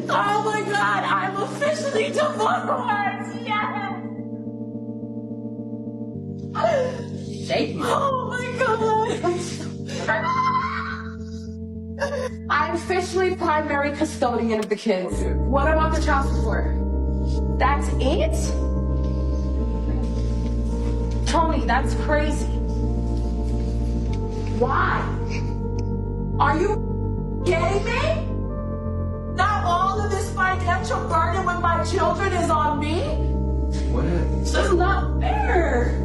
Oh my God, I'm officially divorced! Yes! Thank you. Oh my God! I'm officially primary custodian of the kids. What about the child support? That's it? Tony, that's crazy. Why? Are you kidding me? Now all of this financial burden with my children is on me? What? It's just not fair.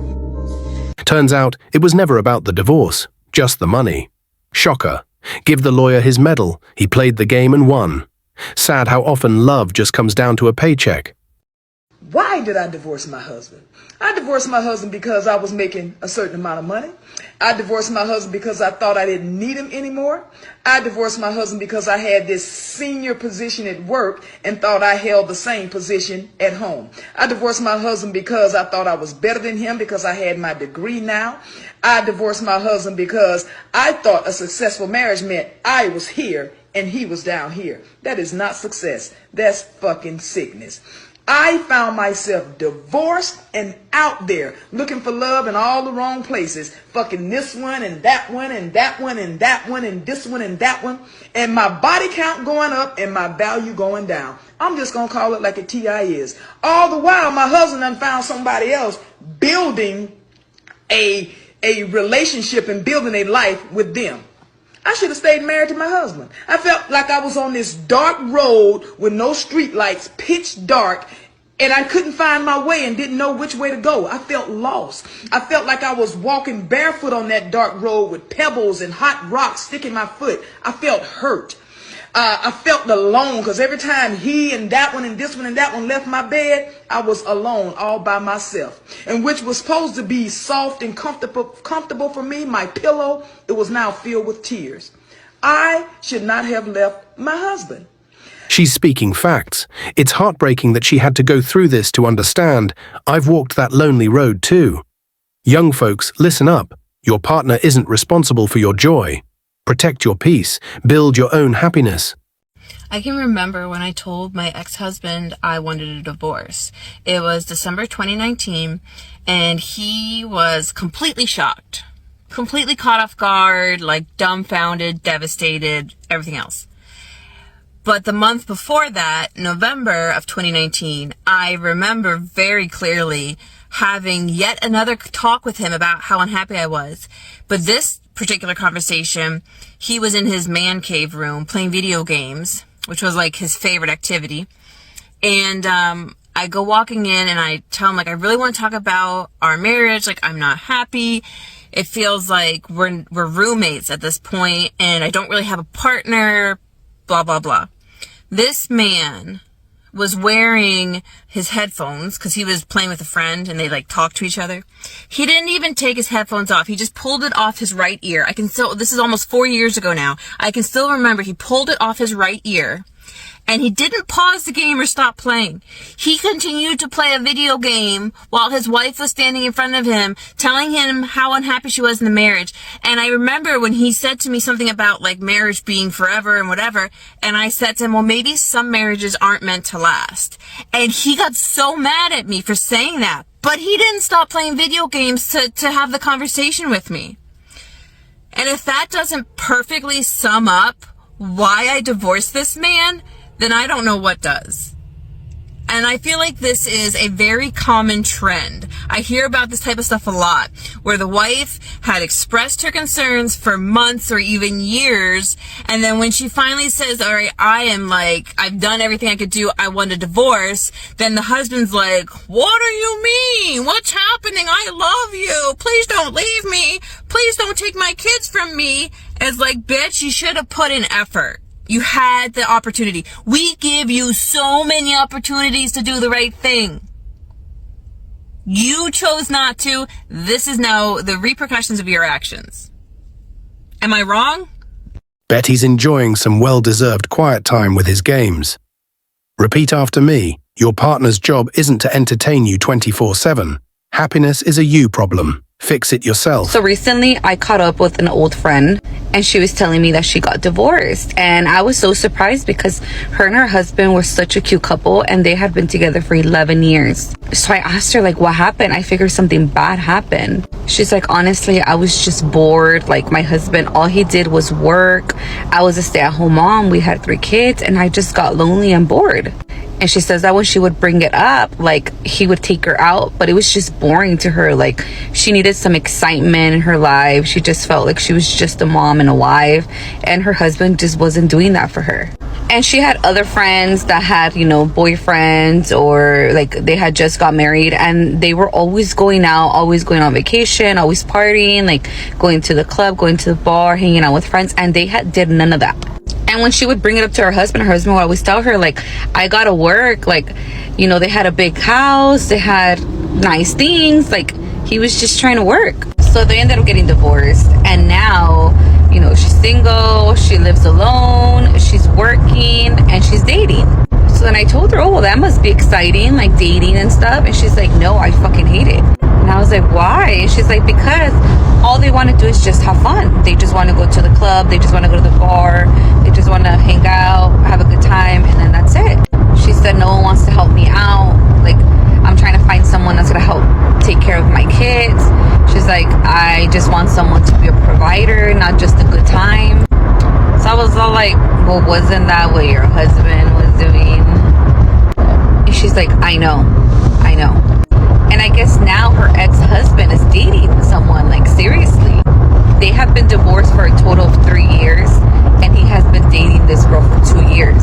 Turns out it was never about the divorce, just the money. Shocker. Give the lawyer his medal. He played the game and won. Sad how often love just comes down to a paycheck. Why did I divorce my husband? I divorced my husband because I was making a certain amount of money. I divorced my husband because I thought I didn't need him anymore. I divorced my husband because I had this senior position at work and thought I held the same position at home. I divorced my husband because I thought I was better than him because I had my degree now. I divorced my husband because I thought a successful marriage meant I was here and he was down here. That is not success. That's fucking sickness. I found myself divorced and out there looking for love in all the wrong places. Fucking this one and that one and that one and that one and this one and that one. And my body count going up and my value going down. I'm just going to call it like a TI is. All the while, my husband done found somebody else building a relationship and building a life with them. I should have stayed married to my husband. I felt like I was on this dark road with no street lights, pitch dark, and I couldn't find my way and didn't know which way to go. I felt lost. I felt like I was walking barefoot on that dark road with pebbles and hot rocks sticking my foot. I felt hurt. I felt alone because every time he and that one and this one and that one left my bed, I was alone all by myself. And which was supposed to be soft and comfortable for me, my pillow, it was now filled with tears. I should not have left my husband. She's speaking facts. It's heartbreaking that she had to go through this to understand. I've walked that lonely road too. Young folks, listen up. Your partner isn't responsible for your joy. Protect your peace. Build your own happiness. I can remember when I told my ex-husband I wanted a divorce. It was December 2019, and he was completely shocked. Completely caught off guard, like dumbfounded, devastated, everything else. But the month before that, November of 2019, I remember very clearly having yet another talk with him about how unhappy I was. But this particular conversation, he was in his man cave room playing video games, which was like his favorite activity. And I go walking in and I tell him, like, I really want to talk about our marriage. Like, I'm not happy. It feels like we're roommates at this point and I don't really have a partner, blah, blah, blah. This man was wearing his headphones because he was playing with a friend and they like talked to each other. He didn't even take his headphones off. He just pulled it off his right ear. This is almost 4 years ago now. I can still remember he pulled it off his right ear and he didn't pause the game or stop playing. He continued to play a video game while his wife was standing in front of him, telling him how unhappy she was in the marriage. And I remember when he said to me something about like marriage being forever and whatever, and I said to him, well, maybe some marriages aren't meant to last. And he got so mad at me for saying that, but he didn't stop playing video games to have the conversation with me. And if that doesn't perfectly sum up why I divorced this man, then I don't know what does. And I feel like this is a very common trend. I hear about this type of stuff a lot, where the wife had expressed her concerns for months or even years, and then when she finally says, all right, I've done everything I could do, I want a divorce, then the husband's like, what do you mean? What's happening? I love you. Please don't leave me. Please don't take my kids from me. It's like, bitch, you should have put in effort. You had the opportunity. We give you so many opportunities to do the right thing. You chose not to. This is now the repercussions of your actions. Am I wrong? Bet he's enjoying some well-deserved quiet time with his games. Repeat after me. Your partner's job isn't to entertain you 24/7. Happiness is a you problem. Fix it yourself. So recently I caught up with an old friend and she was telling me that she got divorced, and I was so surprised because her and her husband were such a cute couple and they had been together for 11 years. So I asked her, like, what happened? I figured something bad happened. She's like, honestly, I was just bored. Like, my husband, all he did was work. I was a stay-at-home mom. We had 3 kids and I just got lonely and bored. And she says that when she would bring it up, like, he would take her out, but it was just boring to her. Like, she needed some excitement in her life. She just felt like she was just a mom and a wife, and her husband just wasn't doing that for her. And she had other friends that had, you know, boyfriends, or like they had just got married, and they were always going out, always going on vacation, always partying, like going to the club, going to the bar, hanging out with friends, and they did none of that. And when she would bring it up to her husband would always tell her, like, I gotta work. Like, you know, they had a big house, they had nice things. Like, he was just trying to work. So they ended up getting divorced. And now, you know, she's single, she lives alone, she's working, and she's dating. So then I told her, oh, well, that must be exciting, like dating and stuff. And she's like, no, I fucking hate it. And I was like, why? And she's like, because all they want to do is just have fun. They just want to go to the club. They just want to go to the bar. They just want to hang out, have a good time, and then that's it. She said, no one wants to help me out. Like, I'm trying to find someone that's going to help take care of my kids. She's like, I just want someone to be a provider, not just a good time. So I was all like, well, wasn't that what your husband was doing? And she's like, I know. And I guess now her ex-husband is dating someone, like, seriously. They have been divorced for a total of 3 years, and he has been dating this girl for 2 years.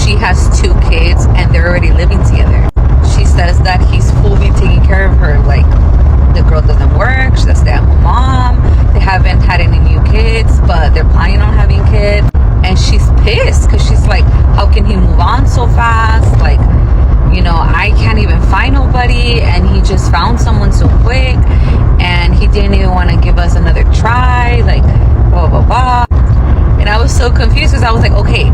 She has 2 kids, and they're already living together. She says that he's fully taking care of her. Like, the girl doesn't work, she's a stay-at-home mom. They haven't had any new kids, but they're planning on having kids. And she's pissed because she's like, how can he move on so fast? Like, you know, I can't even find nobody, and he just found someone so quick, and he didn't even want to give us another try, like, blah, blah, blah. And I was so confused because I was like, okay,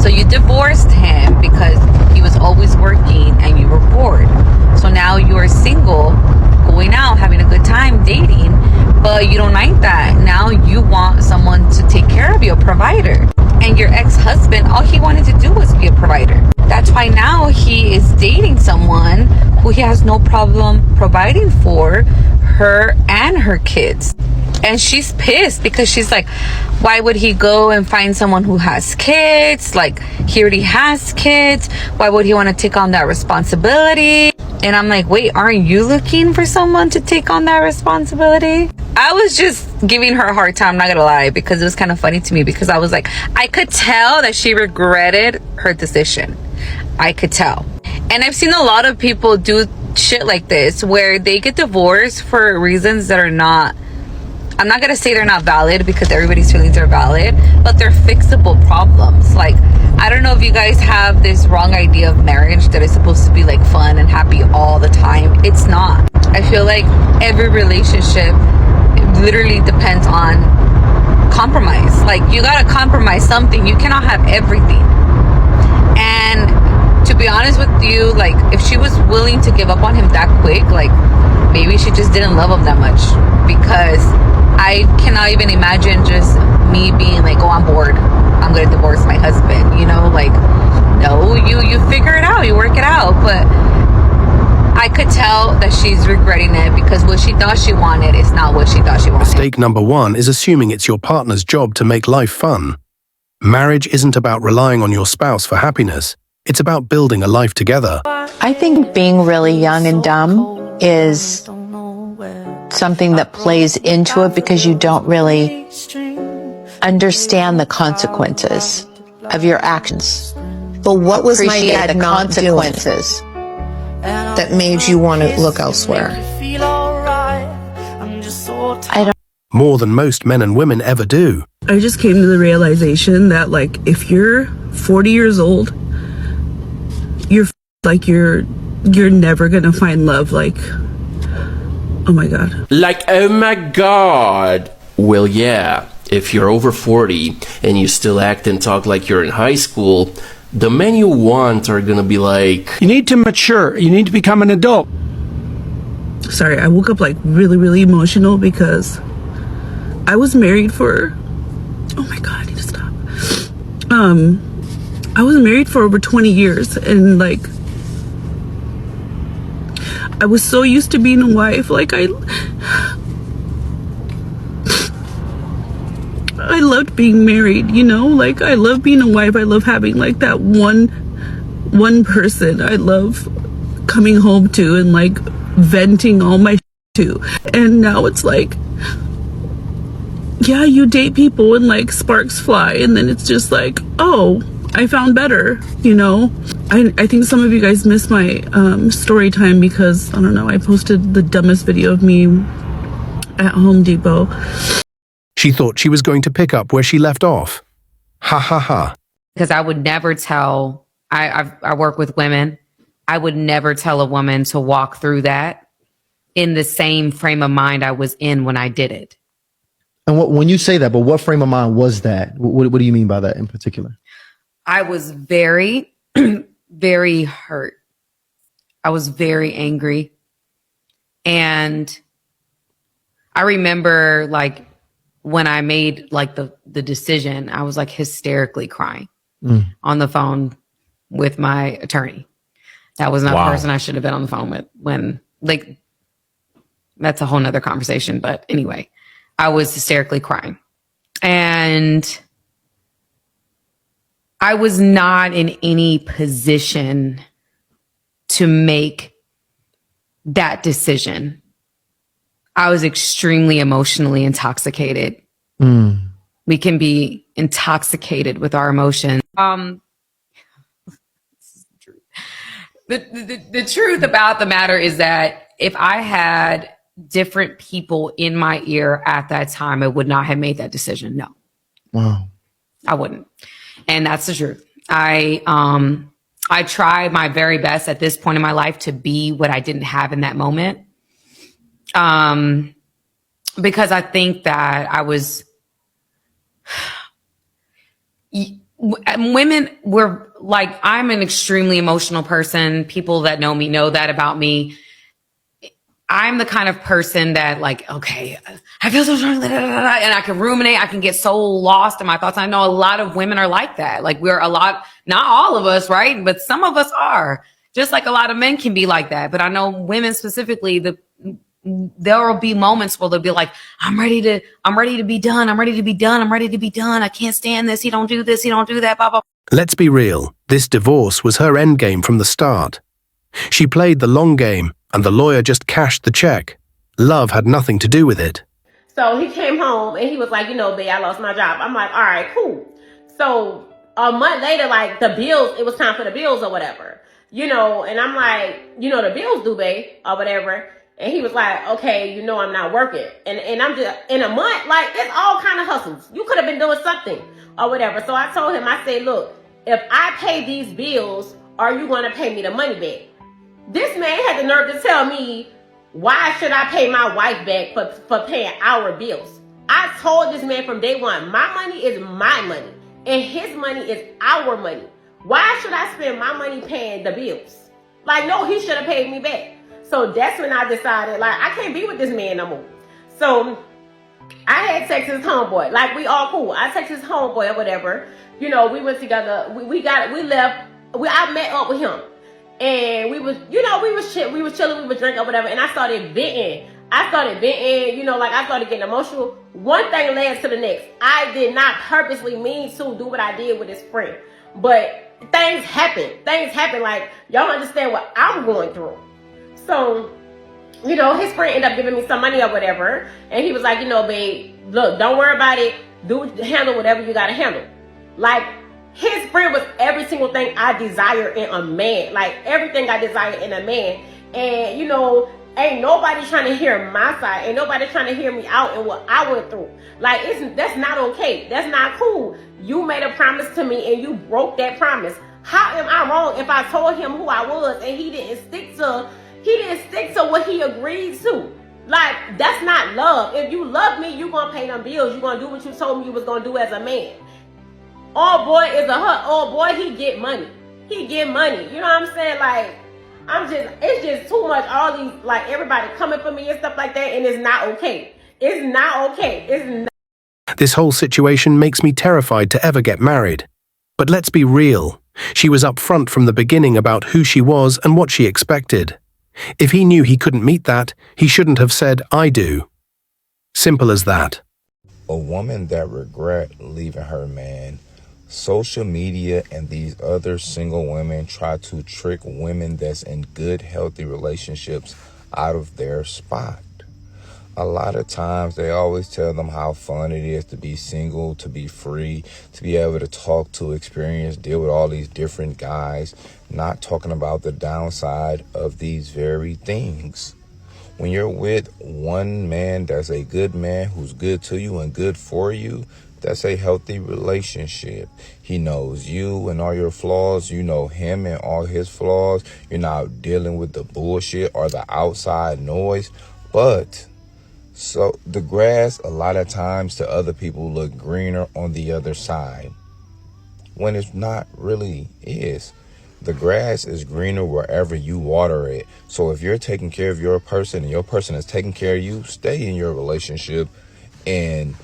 so you divorced him because he was always working and you were bored. So now you are single, going out, having a good time, dating, but you don't like that. Now you want someone to take care of you, a provider. And your ex-husband, all he wanted to do was be a provider. That's why now he is dating someone who he has no problem providing for her and her kids. And she's pissed because she's like, why would he go and find someone who has kids? Like, he already has kids. Why would he want to take on that responsibility? And I'm like, wait, aren't you looking for someone to take on that responsibility? I was just giving her a hard time, not gonna lie, because it was kind of funny to me, because I was like, I could tell that she regretted her decision. I could tell. And I've seen a lot of people do shit like this where they get divorced for reasons that are not, I'm not gonna say they're not valid, because everybody's feelings are valid, but they're fixable problems. Like, I don't know if you guys have this wrong idea of marriage that is supposed to be like fun and happy all the time. It's not. I feel like every relationship literally depends on compromise. Like, you gotta compromise something. You cannot have everything. And to be honest with you, like, if she was willing to give up on him that quick, like, maybe she just didn't love him that much. Because I cannot even imagine just me being like, oh, I'm bored, I'm gonna divorce my husband, you know? Like, no, you figure it out, you work it out. But I could tell that she's regretting it, because what she thought she wanted is not what she thought she wanted. Mistake number 1 is assuming it's your partner's job to make life fun. Marriage isn't about relying on your spouse for happiness. It's about building a life together. I think being really young and dumb is something that plays into it, because you don't really understand the consequences of your actions. But what was my Appreciate dad the not doing consequences. that made you want to look elsewhere? I don't. More than most men and women ever do. I just came to the realization that, like, if you're 40 years old, you're never gonna find love. Like, oh my god. Like, oh my god. Well, yeah, if you're over 40 and you still act and talk like you're in high school, the men you want are gonna be like, you need to mature, you need to become an adult. sorry, I woke up like really, really emotional because I was married for, oh my God, I need to stop. I was married for over 20 years, and like, I was so used to being a wife. Like, I loved being married, you know, like I love being a wife. I love having like that one person I love coming home to and like venting all my to. And now it's like, yeah, you date people and like sparks fly, and then it's just like, oh, I found better, you know. I think some of you guys missed my story time because, I don't know, I posted the dumbest video of me at Home Depot. She thought she was going to pick up where she left off. Ha ha ha. Because I would never tell, I work with women, I would never tell a woman to walk through that in the same frame of mind I was in when I did it. And when you say that, but what frame of mind was that? What do you mean by that in particular? I was very, very hurt. I was very angry. And I remember like when I made like the decision, I was like hysterically crying on the phone with my attorney. That was not the person I should have been on the phone with when, like, that's a whole nother conversation. But anyway, I was hysterically crying. And I was not in any position to make that decision. I was extremely emotionally intoxicated. We can be intoxicated with our emotions. The truth about the matter is that if I had different people in my ear at that time, I would not have made that decision. No. Wow. I wouldn't. And that's the truth. I tried my very best at this point in my life to be what I didn't have in that moment. Because I think that I was, women were like, I'm an extremely emotional person. People that know me know that about me. I'm the kind of person that like, okay, I feel so strong, and I can ruminate. I can get so lost in my thoughts. I know a lot of women are like that. Like we're a lot, not all of us, right? But some of us are, just like a lot of men can be like that. But I know women specifically, there will be moments where they'll be like, I'm ready to be done. I'm ready to be done. I'm ready to be done. I can't stand this. He don't do this. He don't do that. Blah, blah. Let's be real. This divorce was her endgame from the start. She played the long game, and the lawyer just cashed the check. Love had nothing to do with it. So he came home and he was like, you know, babe, I lost my job. I'm like, all right, cool. So a month later, like the bills, it was time for the bills or whatever, you know, and I'm like, you know, the bills due, babe, or whatever. And he was like, okay, you know, I'm not working. And I'm just in a month, like it's all kind of hustles. You could have been doing something or whatever. So I told him, I said, look, if I pay these bills, are you going to pay me the money back? This man had the nerve to tell me, why should I pay my wife back for paying our bills? I told this man from day one, my money is my money and his money is our money. Why should I spend my money paying the bills? Like, no, he should have paid me back. So that's when I decided, like, I can't be with this man no more. So I had text his homeboy. Like, we all cool. I text his homeboy or whatever. You know, we went together. I met up with him. And we was chilling, we was drinking or whatever. And I started venting, you know, like I started getting emotional. One thing led to the next. I did not purposely mean to do what I did with his friend. But things happen. Like, y'all understand what I'm going through. So, you know, his friend ended up giving me some money or whatever. And he was like, you know, babe, look, don't worry about it. Handle whatever you got to handle. Like, his friend was every single thing I desire in a man. Like, everything I desire in a man. And, you know, ain't nobody trying to hear my side. Ain't nobody trying to hear me out and what I went through. Like, that's not okay. That's not cool. You made a promise to me and you broke that promise. How am I wrong if I told him who I was and he didn't stick to what he agreed to? Like, that's not love. If you love me, you gonna pay them bills. You gonna do what you told me you was gonna do as a man. All boy is a hut. All boy, he get money. You know what I'm saying? Like, It's just too much. All these, like, everybody coming for me and stuff like that, and it's not okay. It's not okay. It's not. This whole situation makes me terrified to ever get married. But let's be real. She was upfront from the beginning about who she was and what she expected. If he knew he couldn't meet that, he shouldn't have said, "I do." Simple as that. A woman that regret leaving her man, social media and these other single women try to trick women that's in good, healthy relationships out of their spot. A lot of times they always tell them how fun it is to be single, to be free, to be able to talk, to experience, deal with all these different guys, not talking about the downside of these very things. When you're with one man that's a good man, who's good to you and good for you, that's a healthy relationship. He knows you and all your flaws. You know him and all his flaws. You're not dealing with the bullshit or the outside noise. But so the grass, a lot of times to other people, look greener on the other side, when it's not really is. The grass is greener wherever you water it. So if you're taking care of your person and your person is taking care of you, stay in your relationship and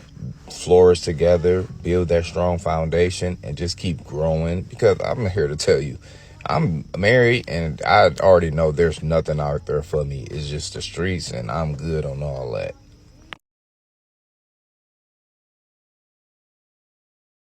flourish together, build that strong foundation, and just keep growing. Because I'm here to tell you, I'm married and I already know there's nothing out there for me. It's just the streets, and I'm good on all that.